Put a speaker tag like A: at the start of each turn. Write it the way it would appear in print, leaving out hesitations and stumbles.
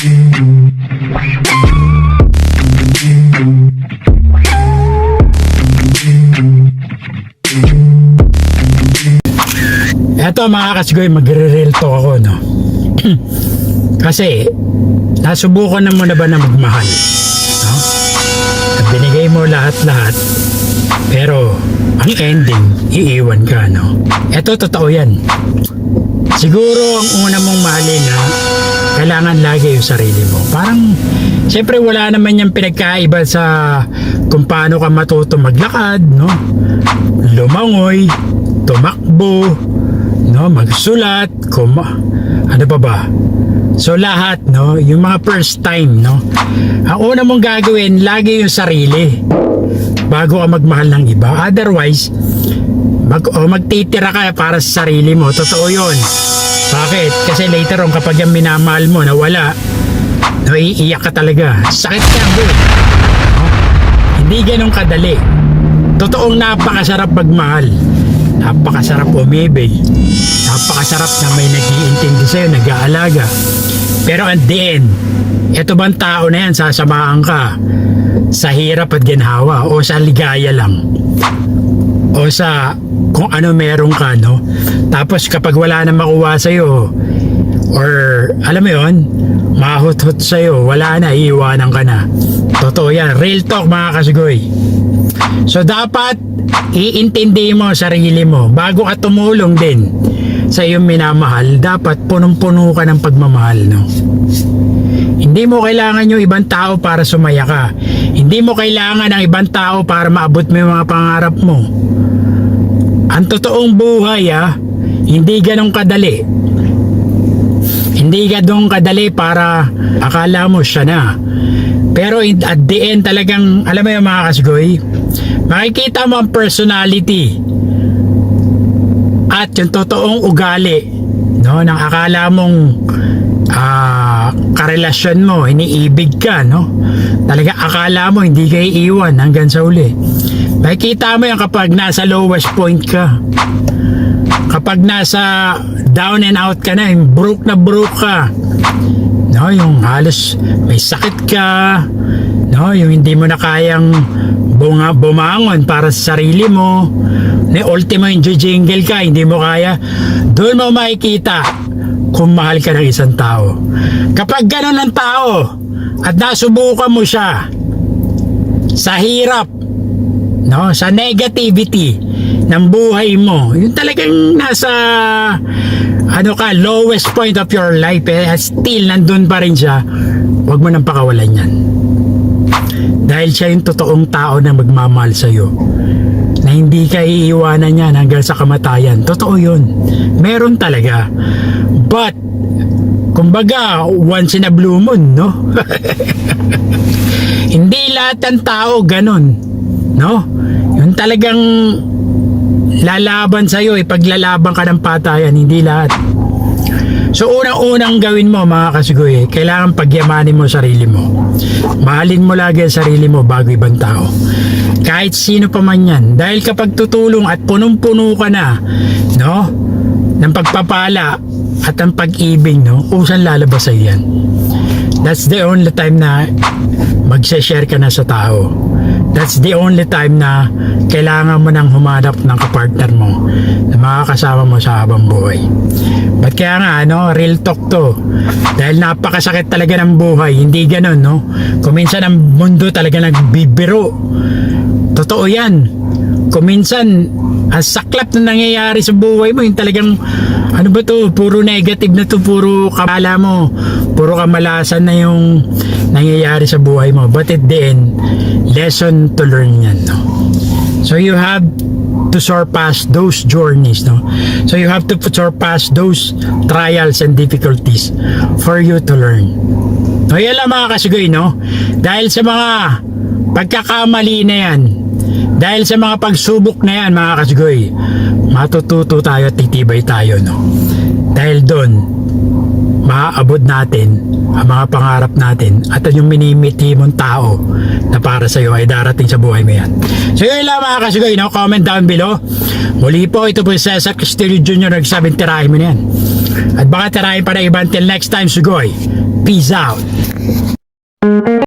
A: Eto mga kasgoy, magre-real talk ako, no? Kasi nasubukan na mo na ba na magmahal, no? At binigay mo lahat-lahat, pero ang ending, iiwan ka, no? Eto, totoo yan. Siguro ang una mong mahalin na kailangan lagi yung sarili mo. Parang siyempre wala naman yung pinagkaiba sa kung paano ka matuto maglakad, no? Lumangoy, tumakbo, no, magsulat, ano pa ba? So lahat, no, yung mga first time, no, ang una mong gagawin lagi yung sarili bago ka magmahal ng iba. Otherwise magtitira ka para sa sarili mo. Totoo yun. Bakit? Kasi later on kapag yung minamahal mo nawala, no, iiyak ka talaga. Sakit ka, bro, no? Hindi ganun kadali. Totoong napakasarap magmahal, napakasarap umibig, napakasarap na may nag-iintindi sa'yo, nag-aalaga. Pero at the end, eto bang tao na yan sasamahan ka sa hirap at ginhawa o sa ligaya lang o sa kung ano meron ka, no? Tapos kapag wala na makuha sa'yo or alam mo yun, mahut-hut sa'yo, wala na, iiwanan ka na. Totoo yan, real talk mga kasgoy. So dapat iintindi mo sarili mo bago ka tumulong din sa iyong minamahal. Dapat punong-puno ka ng pagmamahal, no? Hindi mo kailangan yung ibang tao para sumaya ka. Hindi mo kailangan ng ibang tao para maabot mo yung mga pangarap mo. Ang totoong buhay, hindi ganun kadali. Hindi ganun kadali para akala mo siya na. Pero at the end talagang, alam mo yung mga kasgoy, makikita mo ang personality at yung totoong ugali, no, ng akala mong karelasyon mo, iniibig ka, no? Talaga akala mo hindi ka iiwan hanggang sa uli. Makikita mo yan kapag nasa lowest point ka, kapag nasa down and out ka na, yung broke ka, no, yung halos may sakit ka, no, yung hindi mo na kayang bumangon para sa sarili mo, na ultimo yung jingle ka, hindi mo kaya. Doon mo makikita kung mahal ka ng isang tao. Kapag gano'n ang tao at nasubukan mo siya sa hirap, no, sa negativity ng buhay mo, yung talagang nasa lowest point of your life, still nandun pa rin siya, huwag mo nang pakawalan yan. Dahil siya yung totoong tao na magmamahal sa'yo, na hindi ka iiwanan yan hanggang sa kamatayan. Totoo yun, meron talaga. But kumbaga once in a blue moon, no? Hindi lahat ng tao ganon, no? Yung talagang lalaban sa'yo, ipaglalaban ka ng patayan, hindi lahat. So unang-unang gawin mo mga kasgoy, kailangan pagyamanin mo sarili mo. Mahalin mo lagi ang sarili mo bago ibang tao, kahit sino pa man yan. Dahil kapag tutulong at punong-puno ka na, no, ng pagpapala at ang pag-ibig, no, usan lalabas sa'yo yan. That's the only time na magse-share ka na sa tao. That's the only time na kailangan mo nang humanap ng kapartner mo na makakasama mo sa habang buhay. But kaya nga, no, real talk to. Dahil napakasakit talaga ng buhay. Hindi ganun, no? Kung minsan ang mundo talaga nagbibiro. Totoo yan. Kung minsan ang saklap na nangyayari sa buhay mo, yung talagang ano ba to, puro negative na to, puro kamala mo, puro kamalasan na yung nangyayari sa buhay mo. But at the end, lesson to learn yan, no? So you have to surpass those journeys, no? So you have to surpass those trials and difficulties for you to learn. No, yan lang mga kasgoy, no? Dahil sa mga pagkakamali na yan, dahil sa mga pagsubok na yan mga kasgoy, matututo tayo at titibay tayo, no? Dahil doon maaabot natin ang mga pangarap natin at yung minimiti mong tao na para sa iyo ay darating sa buhay mo yan. So yun lang mga kasgoy, no? Comment down below. Muli po, ito po si Cesar Castillo Jr. nagsabing tirahin mo na yan. At baka tarahin pa na iba. Until next time, Sugoy. Peace out.